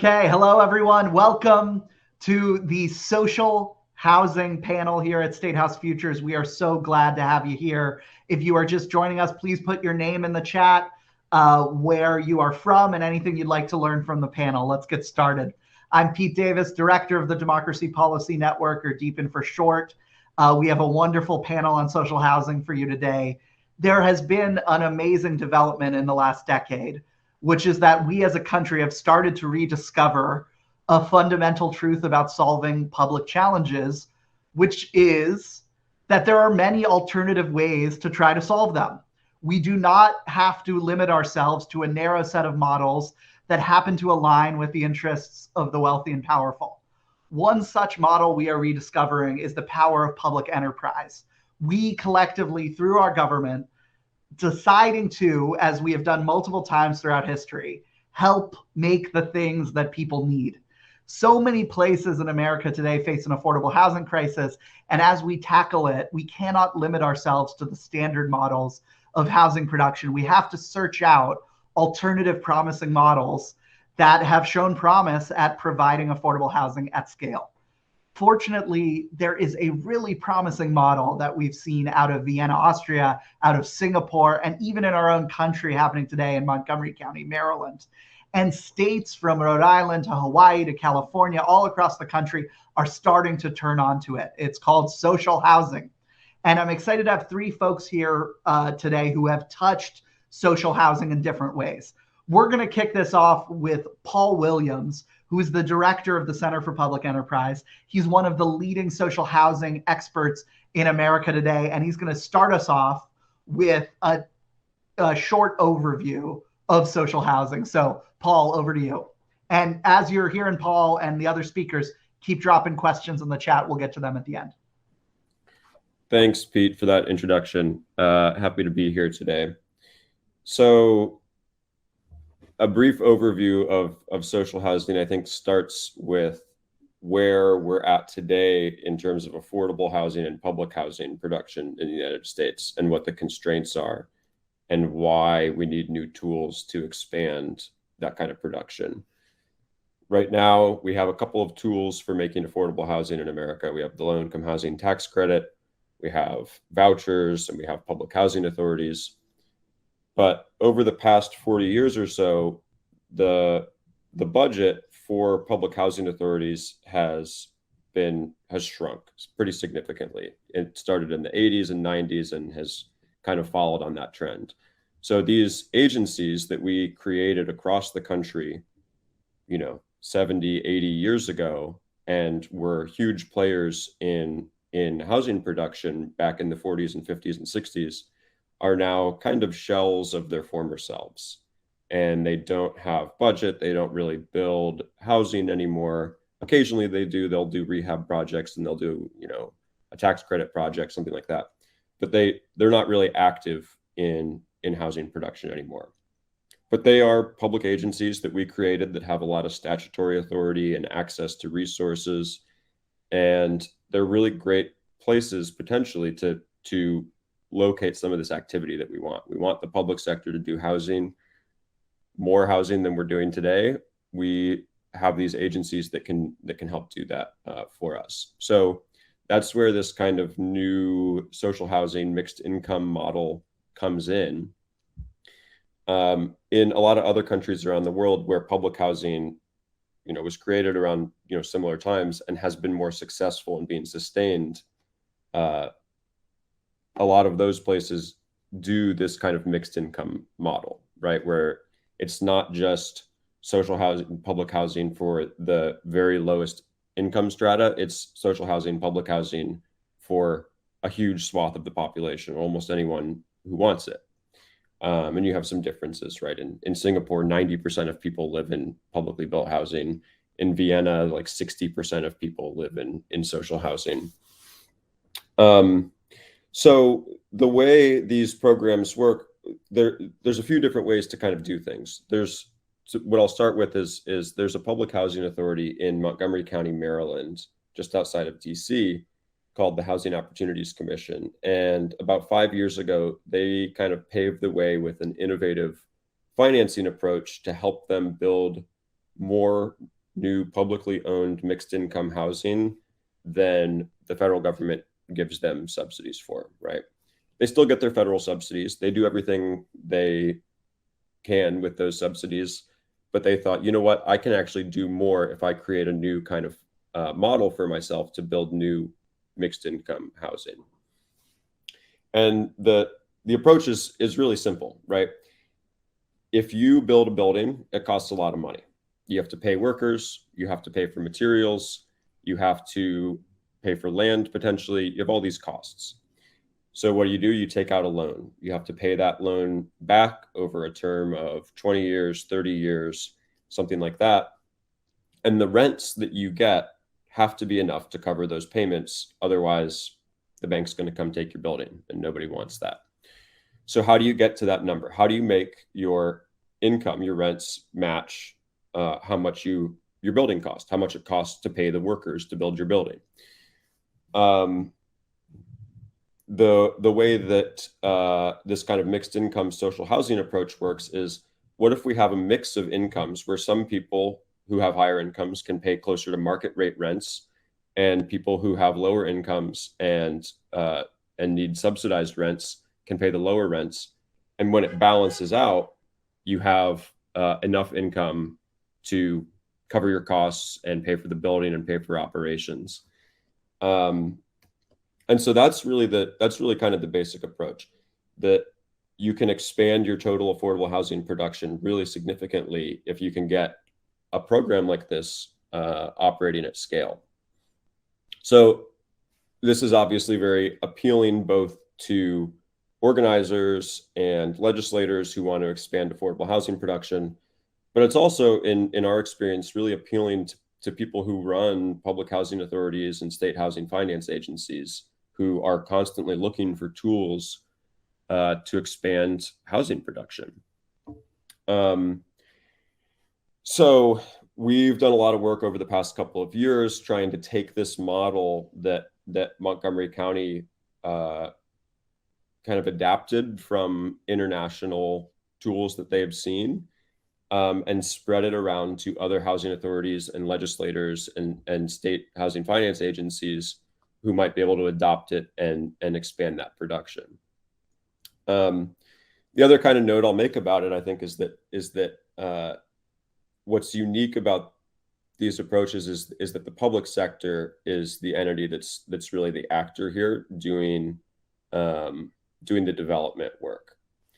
Okay, hello everyone. Welcome to the social housing panel here at Statehouse Futures. We are so glad to have you here. If you are just joining us, please put your name in the chat, where you are from, and anything you'd like to learn from the panel. Let's get started. I'm Pete Davis, Director of the Democracy Policy Network, or DEPN for short. We have a wonderful panel on social housing for you today. There has been an amazing development in the last decade, which is that we as a country have started to rediscover a fundamental truth about solving public challenges, which is that there are many alternative ways to try to solve them. We do not have to limit ourselves to a narrow set of models that happen to align with the interests of the wealthy and powerful. One such model we are rediscovering is the power of public enterprise. We collectively, through our government, deciding to, as we have done multiple times throughout history, help make the things that people need. So many places in America today face an affordable housing crisis, and as we tackle it, we cannot limit ourselves to the standard models of housing production. We have to search out alternative promising models that have shown promise at providing affordable housing at scale. Fortunately, there is a really promising model that we've seen out of Vienna, Austria, out of Singapore, and even in our own country happening today in Montgomery County, Maryland. And states from Rhode Island to Hawaii to California, all across the country, are starting to turn onto it. It's called social housing. And I'm excited to have three folks here today who have touched social housing in different ways. We're going to kick this off with Paul Williams, who is the director of the Center for Public Enterprise. He's one of the leading social housing experts in America today, and he's going to start us off with a short overview of social housing. So, Paul, over to you. And as you're hearing Paul and the other speakers, keep dropping questions in the chat. We'll get to them at the end. Thanks, Pete, for that introduction. Happy to be here today. So, a brief overview of social housing, I think, starts with where we're at today in terms of affordable housing and public housing production in the United States, and what the constraints are, and why we need new tools to expand that kind of production. Right now, we have a couple of tools for making affordable housing in America. We have the low-income housing tax credit, we have vouchers, and we have public housing authorities. But over the past 40 years or so, the budget for public housing authorities has shrunk pretty significantly. It started in the 80s and 90s and has kind of followed on that trend. So these agencies that we created across the country, 70, 80 years ago, and were huge players in housing production back in the 40s and 50s and 60s, are now kind of shells of their former selves. And they don't have budget. They don't really build housing anymore. Occasionally they'll do rehab projects, and they'll do, a tax credit project, something like that. But they're not really active in housing production anymore. But they are public agencies that we created that have a lot of statutory authority and access to resources. And they're really great places potentially to locate some of this activity that we want. We want the public sector to do more housing than we're doing today. We have these agencies that can help do that for us. So that's where this kind of new social housing mixed income model comes in. In a lot of other countries around the world where public housing, was created around, similar times and has been more successful in being sustained, a lot of those places do this kind of mixed income model, right? Where it's not just social housing, public housing for the very lowest income strata. It's social housing, public housing for a huge swath of the population, almost anyone who wants it. And you have some differences, right? In Singapore, 90% of people live in publicly built housing. In Vienna, like 60% of people live in social housing. So the way these programs work, there's a few different ways to kind of do things. What I'll start with is there's a public housing authority in Montgomery County, Maryland, just outside of DC, called the Housing Opportunities Commission. And about 5 years ago, they kind of paved the way with an innovative financing approach to help them build more new publicly owned mixed income housing than the federal government gives them subsidies for, right? They still get their federal subsidies. They do everything they can with those subsidies, but they thought, you know what, I can actually do more if I create a new kind of model for myself to build new mixed income housing. And the approach is really simple, right? If you build a building, it costs a lot of money. You have to pay workers, you have to pay for materials, you have to pay for land potentially, you have all these costs. So what do? You take out a loan. You have to pay that loan back over a term of 20 years, 30 years, something like that. And the rents that you get have to be enough to cover those payments. Otherwise, the bank's going to come take your building, and nobody wants that. So how do you get to that number? How do you make your income, your rents match how much your building costs, how much it costs to pay the workers to build your building? The way that this kind of mixed income social housing approach works is, what if we have a mix of incomes where some people who have higher incomes can pay closer to market rate rents, and people who have lower incomes and need subsidized rents can pay the lower rents. And when it balances out, you have enough income to cover your costs and pay for the building and pay for operations. And so that's really kind of the basic approach, that you can expand your total affordable housing production really significantly if you can get a program like this operating at scale. So this is obviously very appealing both to organizers and legislators who want to expand affordable housing production, but it's also, in our experience, really appealing to people who run public housing authorities and state housing finance agencies, who are constantly looking for tools to expand housing production. So we've done a lot of work over the past couple of years trying to take this model that Montgomery County kind of adapted from international tools that they have seen, and spread it around to other housing authorities and legislators and state housing finance agencies who might be able to adopt it and expand that production. The other kind of note I'll make about it, I think, is that what's unique about these approaches is that the public sector is the entity that's really the actor here, doing the development work.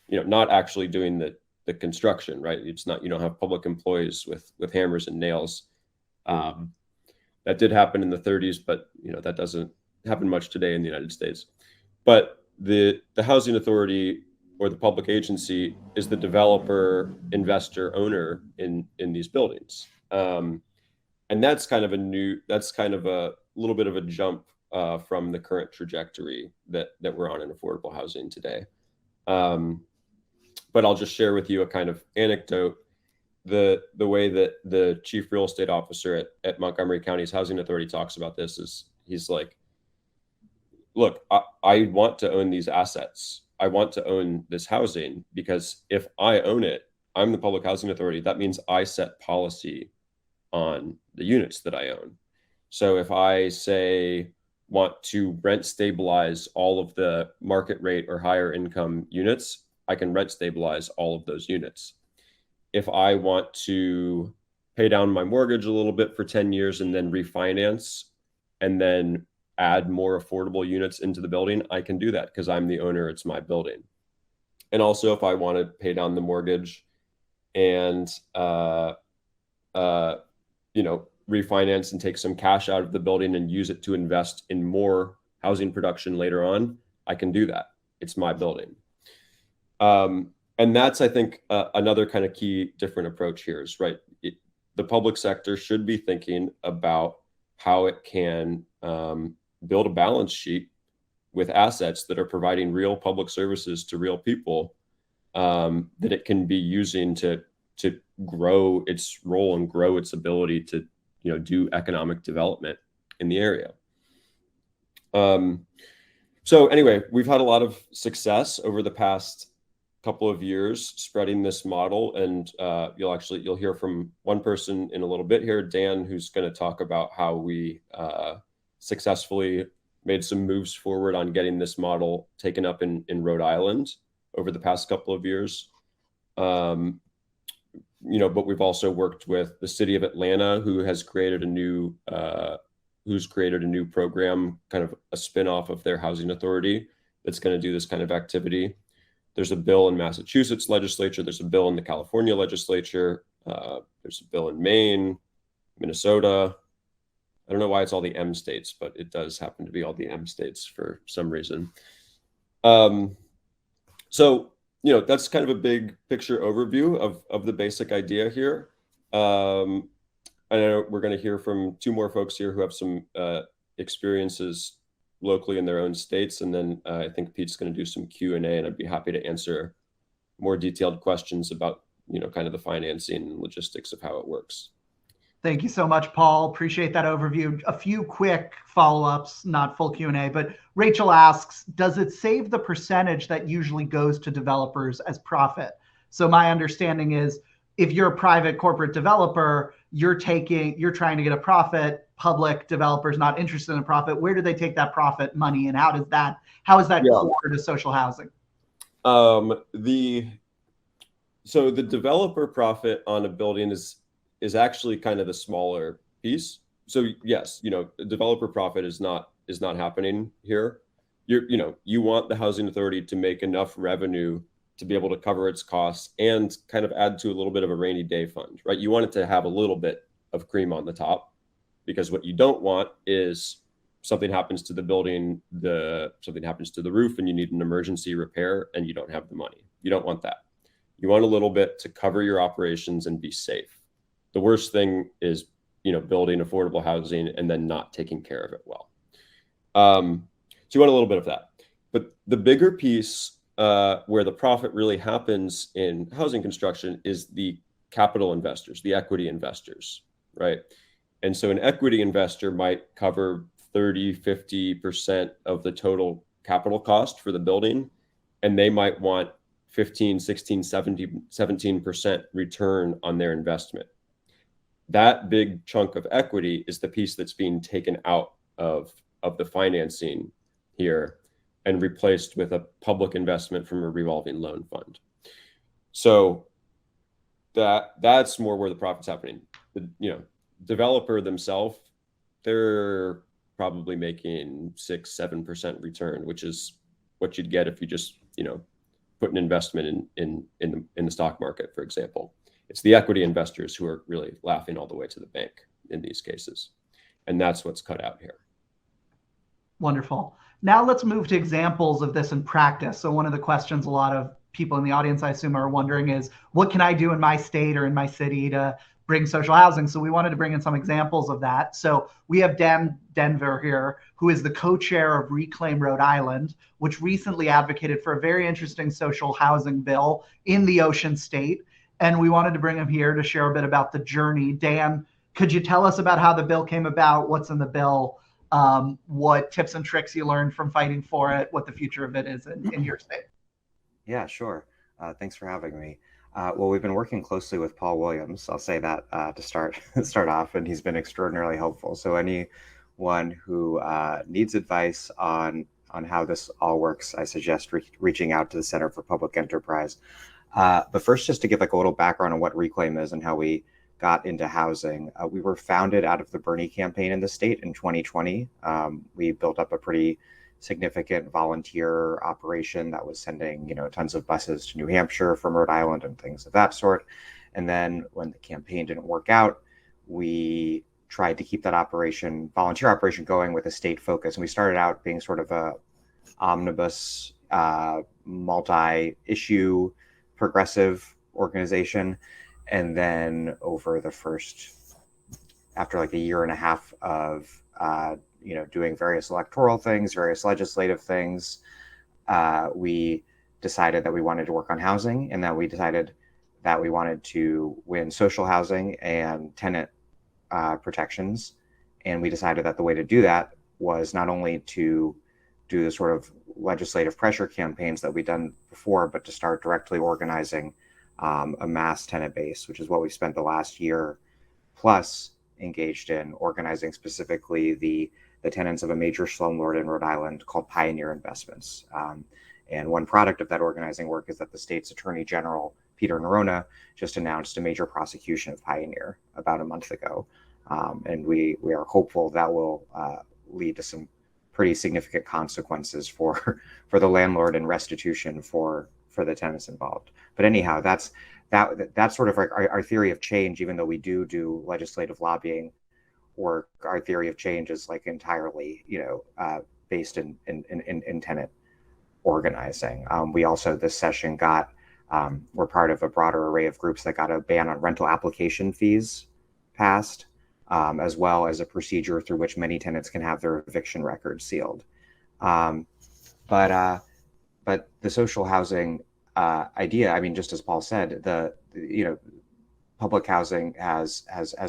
Not actually doing the construction, right? It's not, you don't have public employees with hammers and nails. That did happen in the 30s, but that doesn't happen much today in the United States. But the housing authority or the public agency is the developer, investor, owner in these buildings. And that's kind of a little bit of a jump from the current trajectory that we're on in affordable housing today. But I'll just share with you a kind of anecdote. The way that the chief real estate officer at Montgomery County's housing authority talks about this is, he's like, look, I want to own these assets. I want to own this housing, because if I own it, I'm the public housing authority. That means I set policy on the units that I own. So if I say want to rent stabilize all of the market rate or higher income units, I can rent stabilize all of those units. If I want to pay down my mortgage a little bit for 10 years and then refinance and then add more affordable units into the building, I can do that because I'm the owner, it's my building. And also, if I want to pay down the mortgage and refinance and take some cash out of the building and use it to invest in more housing production later on, I can do that. It's my building. And that's, I think, another kind of key different approach here is, right, the public sector should be thinking about how it can build a balance sheet with assets that are providing real public services to real people, that it can be using to grow its role and grow its ability to do economic development in the area. So anyway, we've had a lot of success over the past couple of years spreading this model, and you'll hear from one person in a little bit here, Dan, who's going to talk about how we successfully made some moves forward on getting this model taken up in Rhode Island over the past couple of years. But we've also worked with the city of Atlanta, who has created a new program, kind of a spin-off of their housing authority, that's going to do this kind of activity. There's a bill in Massachusetts legislature. There's a bill in the California legislature. There's a bill in Maine, Minnesota. I don't know why it's all the M states, but it does happen to be all the M states for some reason. So, that's kind of a big picture overview of the basic idea here. I know we're going to hear from two more folks here who have some experiences locally in their own states, and then I think Pete's going to do some Q&A, and I'd be happy to answer more detailed questions about kind of the financing and logistics of how it works. Thank you so much, Paul. Appreciate that overview. A few quick follow-ups, not full Q&A, but Rachel asks, does it save the percentage that usually goes to developers as profit? So my understanding is, if you're a private corporate developer, you're trying to get a profit. Public developers not interested in a profit. Where do they take that profit money, and how is that core to social housing? So the developer profit on a building is actually kind of the smaller piece. So yes, the developer profit is not happening here. You want the housing authority to make enough revenue to be able to cover its costs and kind of add to a little bit of a rainy day fund, right? You want it to have a little bit of cream on the top, because what you don't want is something happens to the building, something happens to the roof, and you need an emergency repair and you don't have the money. You don't want that. You want a little bit to cover your operations and be safe. The worst thing is, building affordable housing and then not taking care of it well. So you want a little bit of that. But the bigger piece where the profit really happens in housing construction is the capital investors, the equity investors, right? And so an equity investor might cover 30, 50% of the total capital cost for the building, and they might want 15, 16, 17% return on their investment. That big chunk of equity is the piece that's being taken out of the financing here and replaced with a public investment from a revolving loan fund. So that's more where the profit's happening. The developer themselves, they're probably making 6-7% return, which is what you'd get if you just put an investment in the stock market, for example. It's the equity investors who are really laughing all the way to the bank in these cases, and that's what's cut out here. Wonderful. Now let's move to examples of this in practice. So one of the questions a lot of people in the audience, I assume, are wondering is, what can I do in my state or in my city to bring social housing? So we wanted to bring in some examples of that. So we have Denvir here, who is the co-chair of Reclaim Rhode Island, which recently advocated for a very interesting social housing bill in the Ocean State. And we wanted to bring him here to share a bit about the journey. Dan, could you tell us about how the bill came about, what's in the bill, what tips and tricks you learned from fighting for it, what the future of it is in your state? Yeah, sure. Thanks for having me. Well, we've been working closely with Paul Williams. I'll say that to start off, and he's been extraordinarily helpful. So anyone who needs advice on how this all works, I suggest reaching out to the Center for Public Enterprise. But first, just to give a little background on what Reclaim is and how we got into housing. We were founded out of the Bernie campaign in the state in 2020. We built up a pretty significant volunteer operation that was sending, tons of buses to New Hampshire from Rhode Island and things of that sort. And then when the campaign didn't work out, we tried to keep that volunteer operation going with a state focus. And we started out being sort of a omnibus, multi-issue progressive organization. And then after a year and a half of, doing various electoral things, various legislative things, we decided that we wanted to work on housing, and that we decided that we wanted to win social housing and tenant protections. And we decided that the way to do that was not only to do the sort of legislative pressure campaigns that we've done before, but to start directly organizing a mass tenant base, which is what we've spent the last year plus engaged in organizing specifically the tenants of a major slumlord in Rhode Island called Pioneer Investments. And one product of that organizing work is that the state's Attorney General, Peter Nerona, just announced a major prosecution of Pioneer about a month ago. And we are hopeful that will lead to some pretty significant consequences for the landlord and restitution for the tenants involved. But anyhow, that's sort of our theory of change. Even though we do legislative lobbying work, our theory of change is like entirely based in tenant organizing. We also this session we're part of a broader array of groups that got a ban on rental application fees passed, as well as a procedure through which many tenants can have their eviction records sealed. But the social housing idea, I mean, just as Paul said, public housing has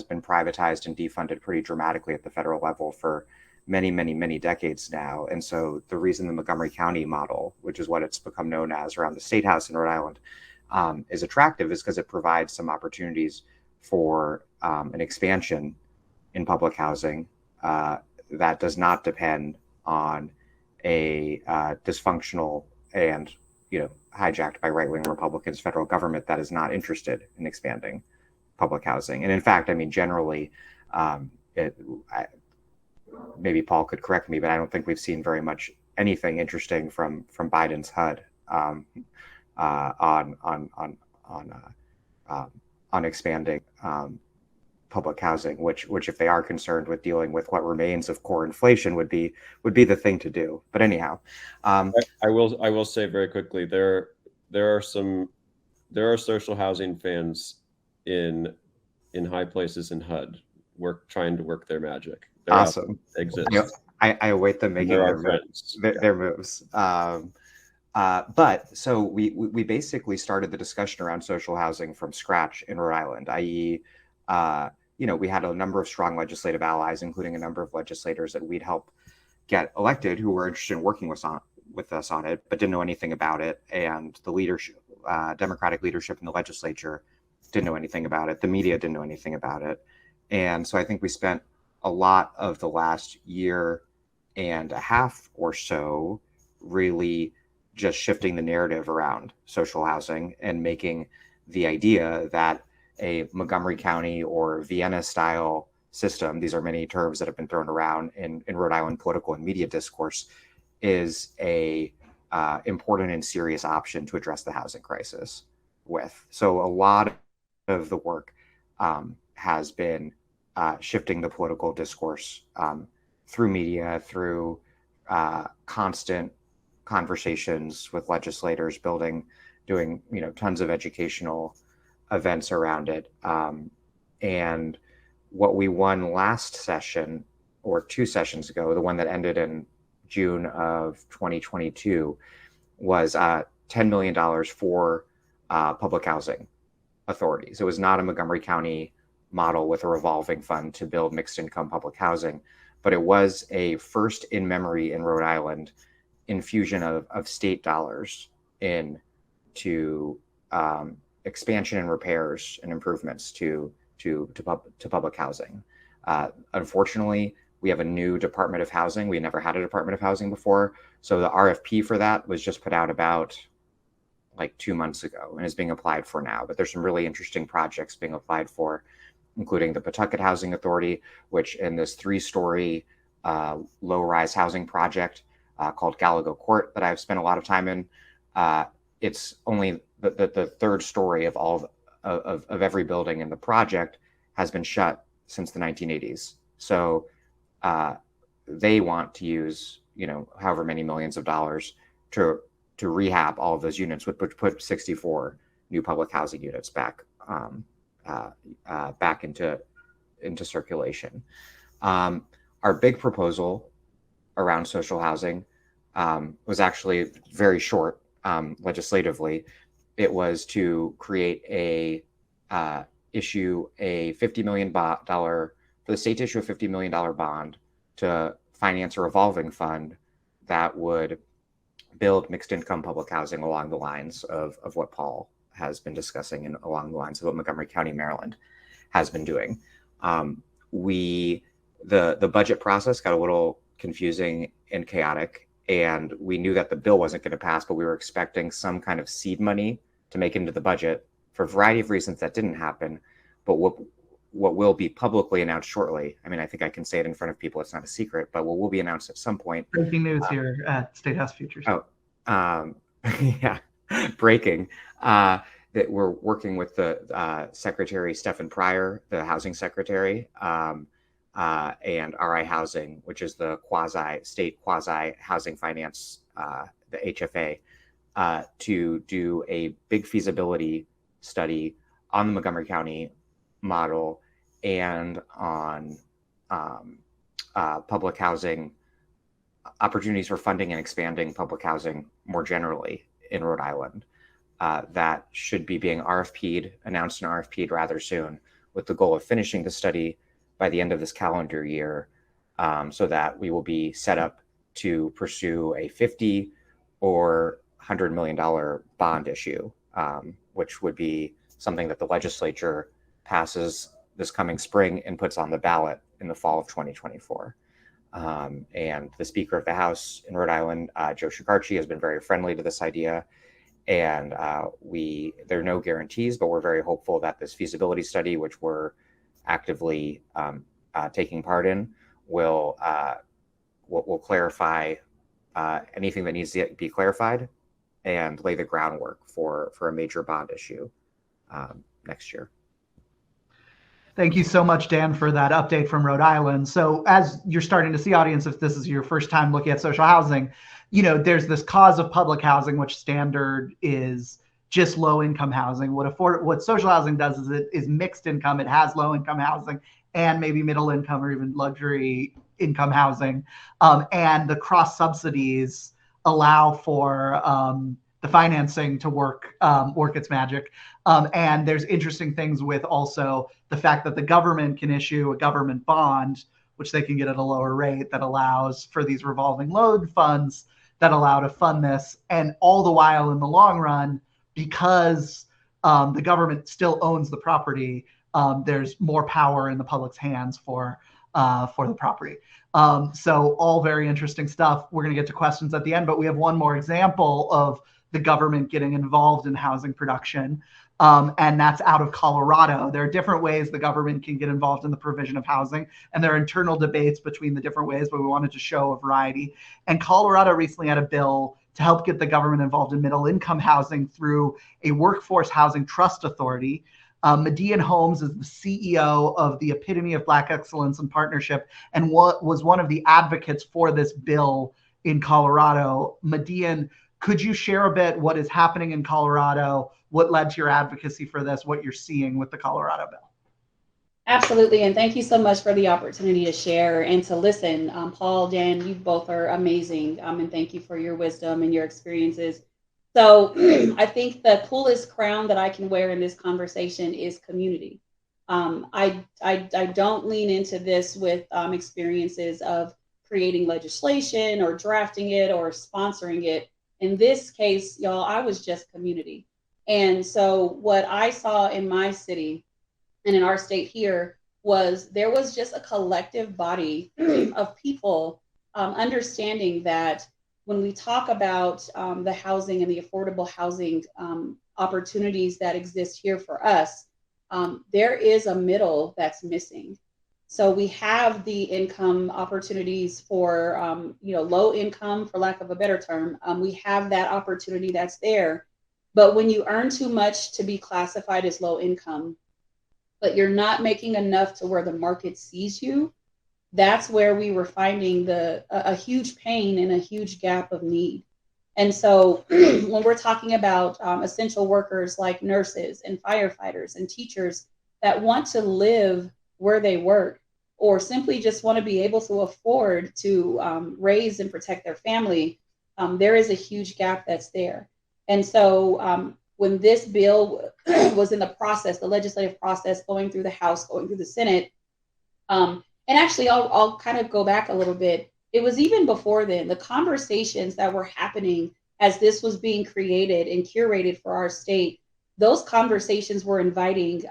been privatized and defunded pretty dramatically at the federal level for many decades now. And so the reason the Montgomery County model, which is what it's become known as around the Statehouse in Rhode Island, is attractive is because it provides some opportunities for an expansion in public housing that does not depend on a dysfunctional and hijacked by right-wing Republicans federal government that is not interested in expanding public housing. And in fact, I mean, generally, maybe Paul could correct me, but I don't think we've seen very much anything interesting from Biden's HUD on expanding public housing, which if they are concerned with dealing with what remains of core inflation would be the thing to do. But anyhow, I will say very quickly, there are social housing fans in high places in HUD trying to work their magic. They're awesome. Exist. I await them making their moves. But so we basically started the discussion around social housing from scratch in Rhode Island, i.e., we had a number of strong legislative allies, including a number of legislators that we'd help get elected who were interested in working with us on it, but didn't know anything about it. And the leadership, Democratic leadership in the legislature didn't know anything about it. The media didn't know anything about it. And so I think we spent a lot of the last year and a half or so really just shifting the narrative around social housing and making the idea that a Montgomery County or Vienna style system, these are many terms that have been thrown around in Rhode Island political and media discourse, is a important and serious option to address the housing crisis with. So a lot of the work has been shifting the political discourse through media, through constant conversations with legislators, doing tons of educational events around it. And what we won last session, or 2 sessions ago, the one that ended in June of 2022, was $10 million for public housing authorities. It was not a Montgomery County model with a revolving fund to build mixed income public housing, but it was a first in memory in Rhode Island infusion of state dollars into expansion and repairs and improvements to public housing. Unfortunately, we have a new Department of Housing. We never had a Department of Housing before. So the RFP for that was just put out about like 2 months ago and is being applied for now. But there's some really interesting projects being applied for, including the Pawtucket Housing Authority, which in this 3-story low-rise housing project called Gallego Court that I've spent a lot of time in. It's only the 3rd story of all of every building in the project has been shut since the 1980s. So they want to use, however many millions of dollars to rehab all of those units, which put 64 new public housing units back into circulation. Our big proposal around social housing was actually very short legislatively. It was to create issue a $50 million for the state to issue a $50 million bond to finance a revolving fund that would build mixed income public housing along the lines of what Paul has been discussing and along the lines of what Montgomery County, Maryland has been doing. The budget process got a little confusing and chaotic, and we knew that the bill wasn't going to pass, but we were expecting some kind of seed money to make into the budget. For a variety of reasons that didn't happen, but what will be publicly announced shortly, I mean, I think I can say it in front of people, it's not a secret, but what will be announced at some point. Breaking news here at Statehouse Futures. Yeah, breaking. That we're working with the Secretary Stephen Pryor, the Housing Secretary, and RI Housing, which is the state quasi housing finance, the HFA, to do a big feasibility study on the Montgomery County model and on public housing opportunities for funding and expanding public housing more generally in Rhode Island. That should be being announced and RFP'd rather soon, with the goal of finishing the study by the end of this calendar year, so that we will be set up to pursue a $50 or $100 million bond issue, which would be something that the legislature passes this coming spring and puts on the ballot in the fall of 2024. And the Speaker of the House in Rhode Island, Joe Shikarchi, has been very friendly to this idea. And there are no guarantees, but we're very hopeful that this feasibility study, which we're actively taking part in, will clarify anything that needs to be clarified and lay the groundwork for a major bond issue next year. Thank you so much, Dan, for that update from Rhode Island. So as you're starting to see, audience, if this is your first time looking at social housing, there's this cause of public housing, which standard is just low income housing. What social housing does is it is mixed income. It has low income housing and maybe middle income or even luxury income housing. And the cross subsidies allow for the financing to work its magic. And there's interesting things with also the fact that the government can issue a government bond, which they can get at a lower rate, that allows for these revolving loan funds that allow to fund this. And all the while in the long run, because the government still owns the property, there's more power in the public's hands for the property. So all very interesting stuff. We're going to get to questions at the end, but we have one more example of the government getting involved in housing production. And that's out of Colorado. There are different ways the government can get involved in the provision of housing, and there are internal debates between the different ways, but we wanted to show a variety. And Colorado recently had a bill to help get the government involved in middle income housing through a workforce housing trust authority. MiDian Holmes is the CEO of the Epitome of Black Excellence and Partnership, and was one of the advocates for this bill in Colorado. MiDian, could you share a bit what is happening in Colorado, what led to your advocacy for this, what you're seeing with the Colorado bill? Absolutely, and thank you so much for the opportunity to share and to listen. Paul, Dan, you both are amazing, and thank you for your wisdom and your experiences. So I think the coolest crown that I can wear in this conversation is community. I don't lean into this with experiences of creating legislation or drafting it or sponsoring it. In this case, y'all, I was just community. And so what I saw in my city and in our state here was there was just a collective body of people understanding that when we talk about the housing and the affordable housing opportunities that exist here for us, there is a middle that's missing. So we have the income opportunities for low income, for lack of a better term. We have that opportunity that's there. But when you earn too much to be classified as low income, but you're not making enough to where the market sees you, that's where we were finding a huge pain and a huge gap of need. And so when we're talking about essential workers like nurses and firefighters and teachers that want to live where they work, or simply just want to be able to afford to raise and protect their family, there is a huge gap that's there. And so when this bill was in the process, the legislative process, going through the House, going through the Senate, and actually I'll kind of go back a little bit. It was even before then, the conversations that were happening as this was being created and curated for our state, those conversations were inviting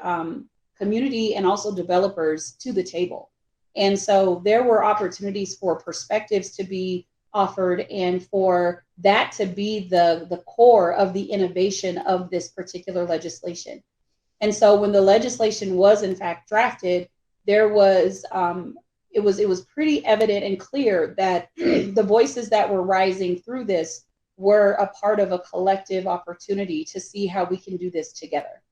community and also developers to the table. And so there were opportunities for perspectives to be offered and for that to be the core of the innovation of this particular legislation. And so when the legislation was in fact drafted, there was it was pretty evident and clear that the voices that were rising through this were a part of a collective opportunity to see how we can do this together.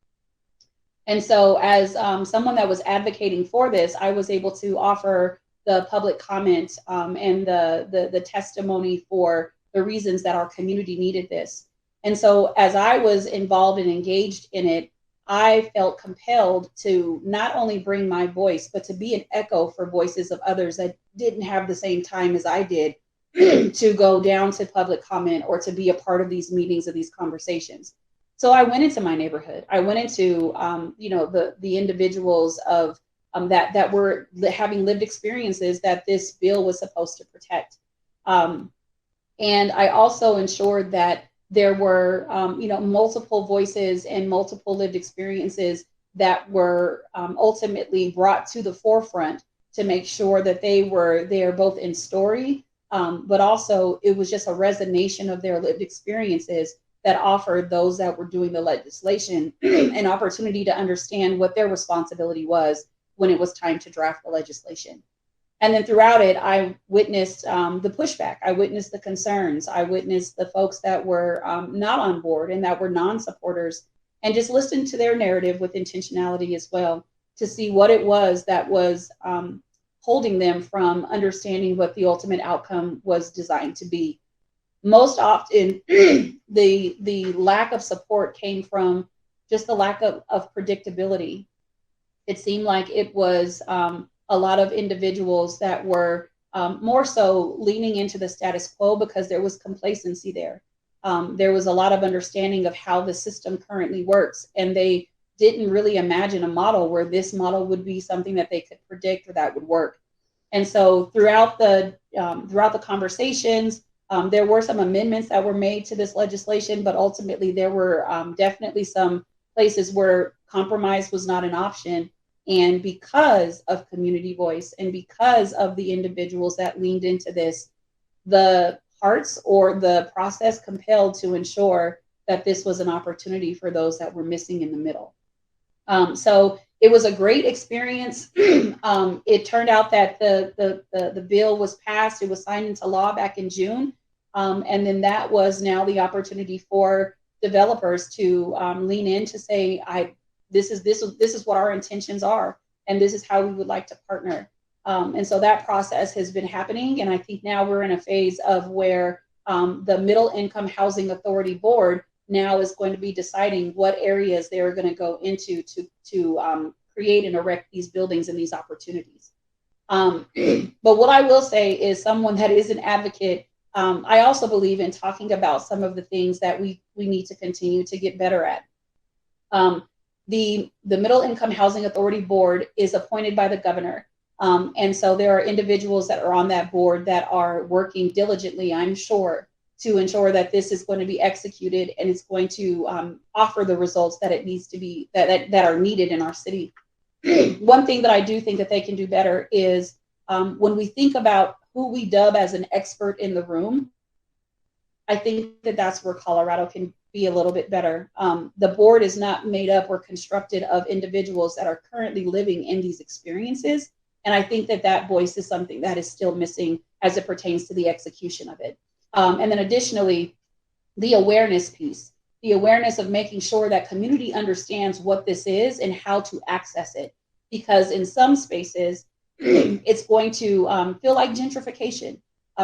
And so as someone that was advocating for this, I was able to offer the public comment and the testimony for the reasons that our community needed this. And so as I was involved and engaged in it, I felt compelled to not only bring my voice, but to be an echo for voices of others that didn't have the same time as I did to go down to public comment or to be a part of these meetings or these conversations. So I went into my neighborhood. I went into, the individuals of that were having lived experiences that this bill was supposed to protect. And I also ensured that there were, multiple voices and multiple lived experiences that were ultimately brought to the forefront to make sure that they were there both in story, but also it was just a resonation of their lived experiences that offered those that were doing the legislation an opportunity to understand what their responsibility was when it was time to draft the legislation. And then throughout it, I witnessed the pushback. I witnessed the concerns. I witnessed the folks that were not on board and that were non-supporters, and just listened to their narrative with intentionality as well to see what it was that was holding them from understanding what the ultimate outcome was designed to be. Most often, the lack of support came from just the lack of predictability. It seemed like it was a lot of individuals that were more so leaning into the status quo because there was complacency there. There was a lot of understanding of how the system currently works, and they didn't really imagine a model where this model would be something that they could predict or that would work. And so throughout the conversations, there were some amendments that were made to this legislation, but ultimately there were definitely some places where compromise was not an option. And because of community voice and because of the individuals that leaned into this, the hearts or the process compelled to ensure that this was an opportunity for those that were missing in the middle. So it was a great experience. It turned out that the bill was passed. It was signed into law back in June. And then that was now the opportunity for developers to lean in to say, this is what our intentions are, and this is how we would like to partner. And so that process has been happening, and I think now we're in a phase of where the Middle Income Housing Authority Board now is going to be deciding what areas they're going to go into to create and erect these buildings and these opportunities. But what I will say is, someone that is an advocate, I also believe in talking about some of the things that we need to continue to get better at. The Middle Income Housing Authority Board is appointed by the governor. And so there are individuals that are on that board that are working diligently, I'm sure, to ensure that this is going to be executed and it's going to offer the results that it needs to be, that are needed in our city. One thing that I do think that they can do better is when we think about who we dub as an expert in the room, I think that that's where Colorado can be a little bit better. The board is not made up or constructed of individuals that are currently living in these experiences. And I think that that voice is something that is still missing as it pertains to the execution of it. And then additionally, the awareness piece, the awareness of making sure that community understands what this is and how to access it. Because in some spaces, it's going to feel like gentrification.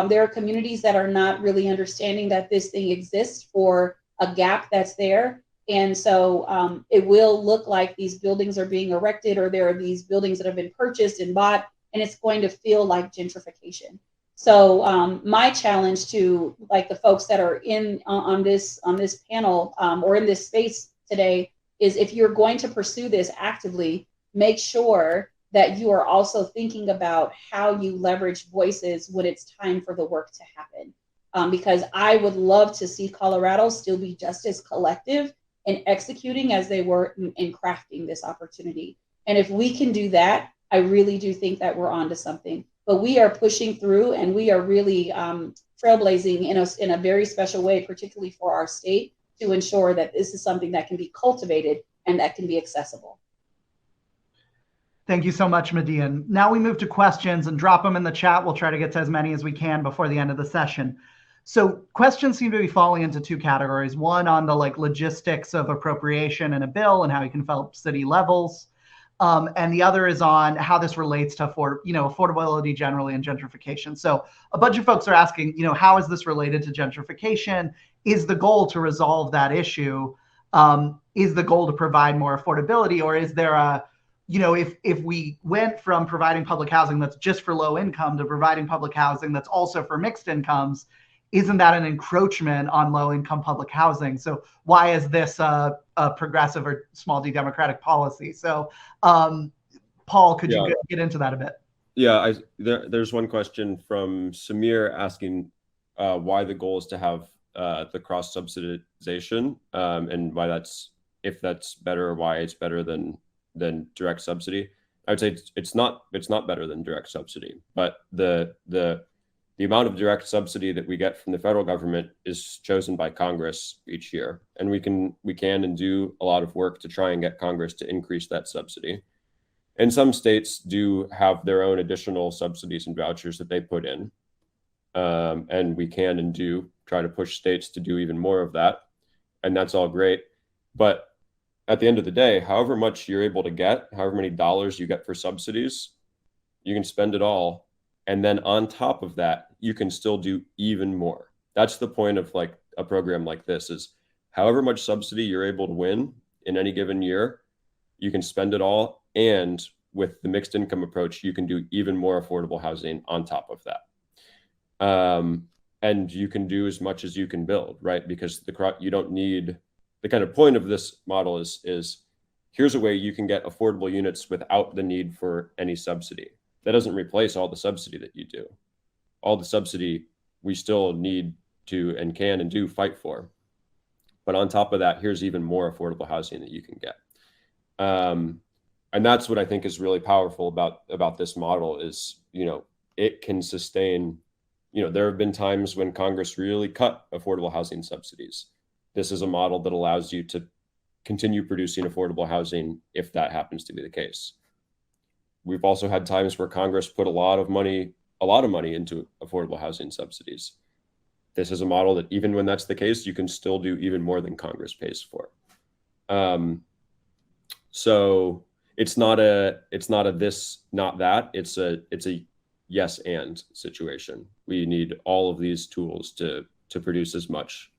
There are communities that are not really understanding that this thing exists for a gap that's there. And so it will look like these buildings are being erected, or there are these buildings that have been purchased and bought, and it's going to feel like gentrification. So my challenge to like the folks that are in on this panel or in this space today is, if you're going to pursue this actively, make sure that you are also thinking about how you leverage voices when it's time for the work to happen. because I would love to see Colorado still be just as collective in executing as they were in crafting this opportunity. And if we can do that, I really do think that we're onto something. But we are pushing through, and we are really trailblazing in a very special way, particularly for our state, to ensure that this is something that can be cultivated and that can be accessible. Thank you so much, MiDian. Now we move to questions, and drop them in the chat. We'll try to get to as many as we can before the end of the session. So questions seem to be falling into two categories. One on the logistics of appropriation in a bill and how you can develop city levels. And the other is on how this relates to affordability generally and gentrification. So a bunch of folks are asking, how is this related to gentrification? Is the goal to resolve that issue? Is the goal to provide more affordability? Or is there a, if we went from providing public housing that's just for low income to providing public housing that's also for mixed incomes, isn't that an encroachment on low income public housing? So why is this a progressive or small d democratic policy? So Paul, could you get into that a bit? Yeah, there's one question from Samir asking why the goal is to have the cross subsidization, and why if that's better, or why it's better than direct subsidy. I would say it's not better than direct subsidy, but the amount of direct subsidy that we get from the federal government is chosen by Congress each year, and we can and do a lot of work to try and get Congress to increase that subsidy. And some states do have their own additional subsidies and vouchers that they put in, and we can and do try to push states to do even more of that, and that's all great. But at the end of the day, however much you're able to get, however many dollars you get for subsidies, you can spend it all. And then on top of that, you can still do even more. That's the point of a program like this, is however much subsidy you're able to win in any given year, you can spend it all. And with the mixed income approach, you can do even more affordable housing on top of that. And you can do as much as you can build, right? Because you don't need, the kind of point of this model is here's a way you can get affordable units without the need for any subsidy. That doesn't replace all the subsidy that you do. All the subsidy we still need to and can and do fight for. But on top of that, here's even more affordable housing that you can get. And that's what I think is really powerful about this model is, it can sustain, there have been times when Congress really cut affordable housing subsidies. This is a model that allows you to continue producing affordable housing if that happens to be the case. We've also had times where Congress put a lot of money into affordable housing subsidies. This is a model that even when that's the case, you can still do even more than Congress pays for. So it's not a this, not that. It's a yes and situation. We need all of these tools to produce as much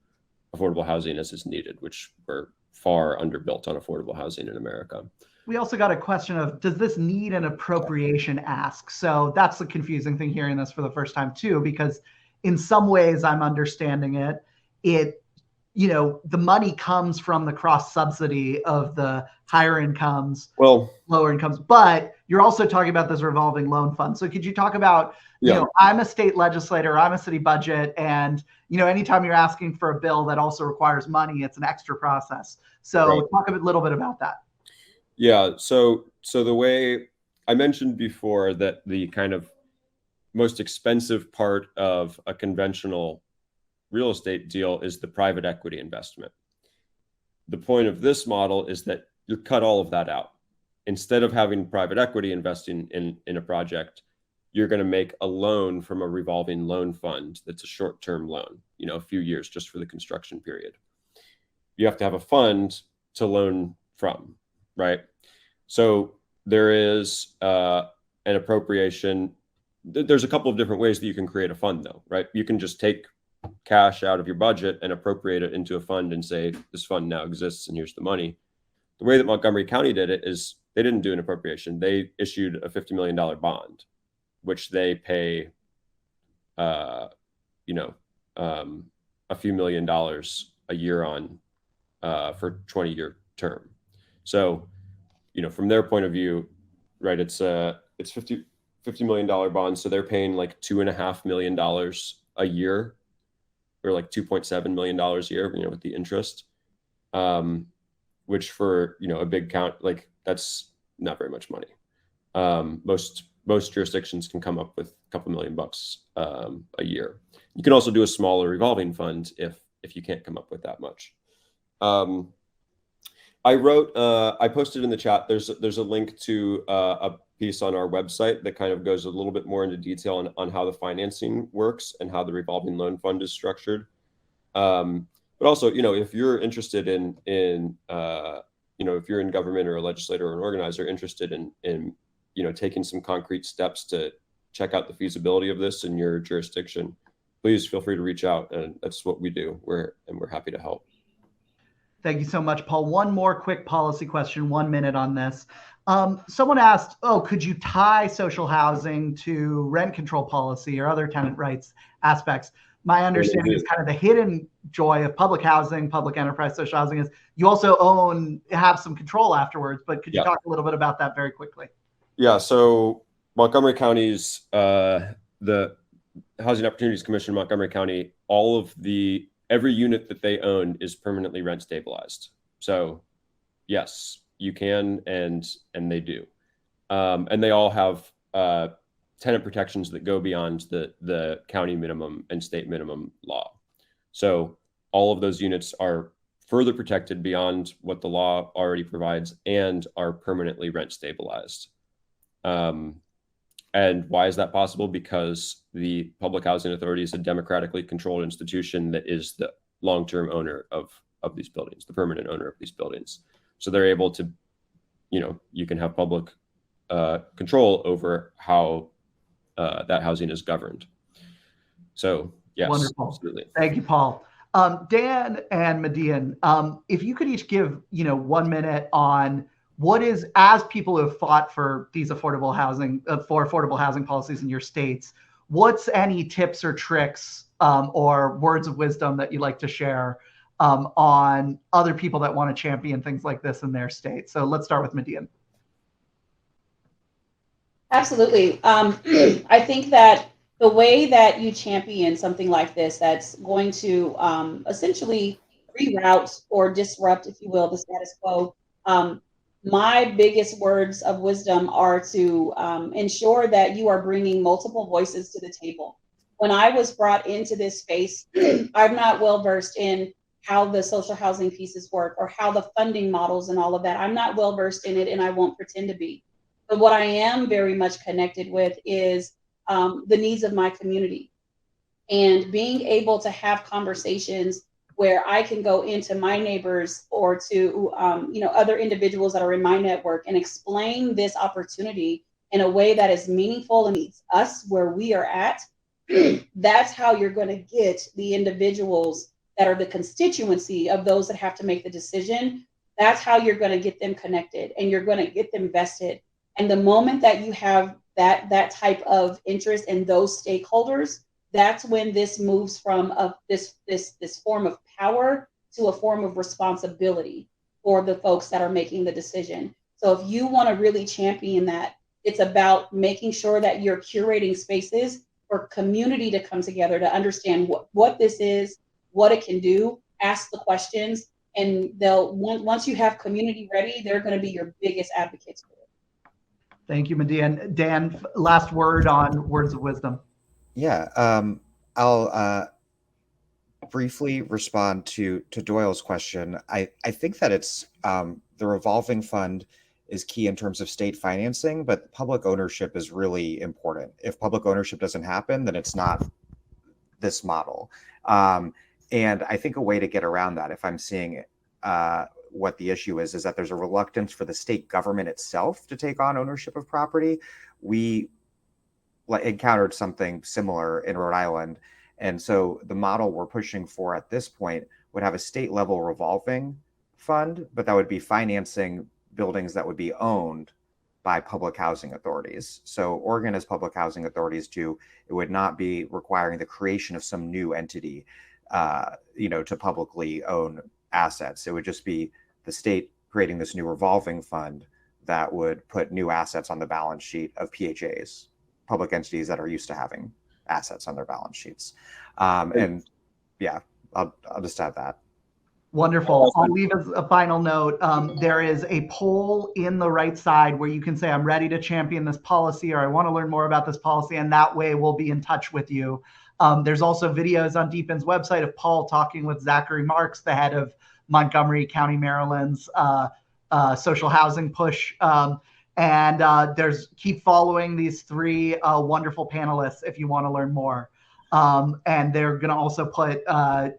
affordable housing as is needed, which we're far underbuilt on affordable housing in America. We also got a question of, does this need an appropriation ask? So that's the confusing thing hearing this for the first time too, because in some ways I'm understanding it, the money comes from the cross subsidy of the higher incomes, lower incomes, but you're also talking about this revolving loan fund. So could you talk about, I'm a state legislator, I'm a city budget, and, anytime you're asking for a bill that also requires money, it's an extra process. So talk a little bit about that. Yeah, so the way I mentioned before that the kind of most expensive part of a conventional real estate deal is the private equity investment. The point of this model is that you cut all of that out. Instead of having private equity investing in a project, you're going to make a loan from a revolving loan fund that's a short-term loan, a few years just for the construction period. You have to have a fund to loan from. Right. So there is an appropriation. There's a couple of different ways that you can create a fund, though. Right. You can just take cash out of your budget and appropriate it into a fund and say, this fund now exists and here's the money. The way that Montgomery County did it is they didn't do an appropriation. They issued a $50 million bond, which they pay, a few $1,000,000 a year on for 20-year term. So, from their point of view, right, it's $50 million bond. So they're paying like $2.5 million a year or like $2.7 million a year, with the interest, which for, a big count, like that's not very much money. Most jurisdictions can come up with a couple $1 million a year. You can also do a smaller revolving fund if you can't come up with that much. I posted in the chat, there's a link to a piece on our website that kind of goes a little bit more into detail on how the financing works and how the revolving loan fund is structured. But also, if you're interested in if you're in government or a legislator or an organizer interested in taking some concrete steps to check out the feasibility of this in your jurisdiction, please feel free to reach out. And that's what we do. We're happy to help. Thank you so much, Paul. One more quick policy question, 1 minute on this. Someone asked, could you tie social housing to rent control policy or other tenant rights aspects? My understanding is kind of the hidden joy of public housing, public enterprise social housing is you also have some control afterwards, but could you talk a little bit about that very quickly? Yeah, so Montgomery County's, the Housing Opportunities Commission in Montgomery County, every unit that they own is permanently rent stabilized. So yes, you can, and they do. And they all have tenant protections that go beyond the county minimum and state minimum law. So all of those units are further protected beyond what the law already provides and are permanently rent stabilized. And why is that possible? Because the Public Housing Authority is a democratically controlled institution that is the long-term owner of these buildings, the permanent owner of these buildings. So they're able to, you can have public control over how that housing is governed. So yes, wonderful. Absolutely. Thank you, Paul. Dan and MiDian, if you could each give 1 minute on what is, as people who have fought for these affordable housing policies in your states, what's any tips or tricks or words of wisdom that you'd like to share on other people that want to champion things like this in their state? So let's start with MiDian. Absolutely. I think that the way that you champion something like this, that's going to essentially reroute or disrupt, if you will, the status quo. My biggest words of wisdom are to ensure that you are bringing multiple voices to the table. When I was brought into this space, I'm not well versed in how the social housing pieces work or how the funding models and all of that. I'm not well versed in it, and I won't pretend to be. But what I am very much connected with is the needs of my community, and being able to have conversations where I can go into my neighbors or to other individuals that are in my network and explain this opportunity in a way that is meaningful and meets us where we are at. That's how you're going to get the individuals that are the constituency of those that have to make the decision. That's how you're going to get them connected, and you're going to get them vested. And the moment that you have that type of interest in those stakeholders, that's when this moves from this form of power to a form of responsibility for the folks that are making the decision. So if you want to really champion that, it's about making sure that you're curating spaces for community to come together to understand what this is, what it can do, ask the questions, and once you have community ready, they're going to be your biggest advocates for it. Thank you, MiDian. Dan, last word on words of wisdom. Yeah, I'll briefly respond to Doyle's question. I think that it's the revolving fund is key in terms of state financing, but public ownership is really important. If public ownership doesn't happen, then it's not this model. And I think a way to get around that, if I'm seeing what the issue is that there's a reluctance for the state government itself to take on ownership of property. We encountered something similar in Rhode Island. And so the model we're pushing for at this point would have a state level revolving fund, but that would be financing buildings that would be owned by public housing authorities. So Oregon, as public housing authorities do, it would not be requiring the creation of some new entity, to publicly own assets. It would just be the state creating this new revolving fund that would put new assets on the balance sheet of PHAs, public entities that are used to having assets on their balance sheets. And yeah, I'll just add that. Wonderful. I'll leave as a final note. There is a poll in the right side where you can say, I'm ready to champion this policy, or I want to learn more about this policy. And that way we'll be in touch with you. There's also videos on DPIN's website of Paul talking with Zachary Marks, the head of Montgomery County, Maryland's social housing push. Keep following these three wonderful panelists if you want to learn more. And they're going to also put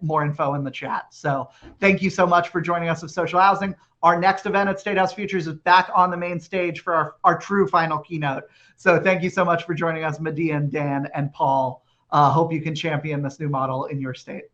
more info in the chat. So thank you so much for joining us with Social Housing. Our next event at Statehouse Futures is back on the main stage for our true final keynote. So thank you so much for joining us, MiDian, Dan, and Paul. Hope you can champion this new model in your state.